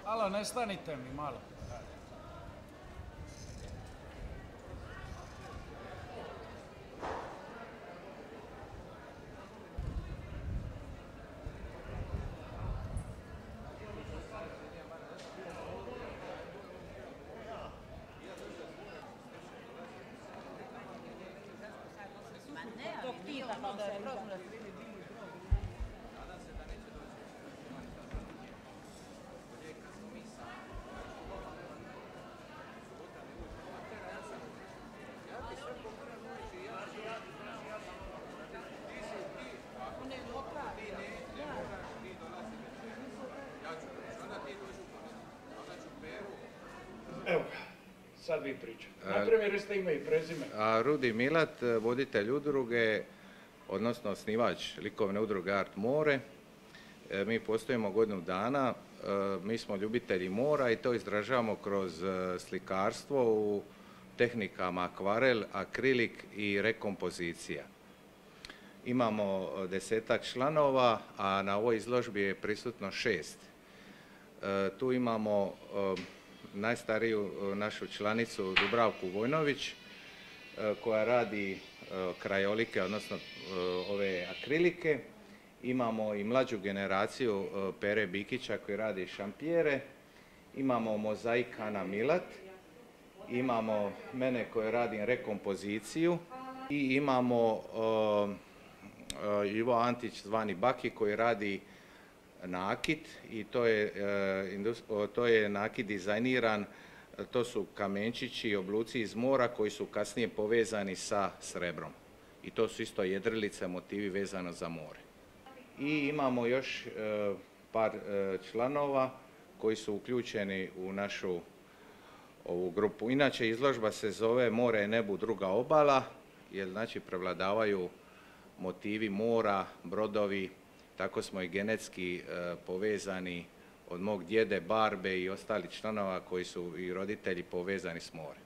Alo, ne stanite mi malo. Dok pita, onda je prozno da se vidi. sad vi pričate. Najprije recite ime i prezime. Rudi Milat, voditelj udruge, odnosno osnivač likovne udruge Art More. Mi postojimo godinu dana, mi smo ljubitelji mora i to izražavamo kroz slikarstvo u tehnikama akvarel, akrilik i rekompozicija. Imamo 10-ak članova, a na ovoj izložbi je prisutno 6. Tu imamo najstariju našu članicu Dubravku Vojnović, koja radi krajolike, odnosno ove akrilike. Imamo i mlađu generaciju Pere Bikića koji radi šampijere. Imamo mozaik Ana Milat. Imamo mene koji radim rekompoziciju. I imamo Ivo Antić zvani Baki koji radi nakit i to je nakit dizajniran, to su kamenčići i obluci iz mora koji su kasnije povezani sa srebrom. I to su isto jedrilice, motivi vezano za more. I imamo još par članova koji su uključeni u našu ovu grupu. Inače, izložba se zove More je nebu druga obala, jer znači prevladavaju motivi mora, brodovi, tako smo i genetski povezani od mog djede, barbe i ostalih članova koji su i roditelji povezani s morem.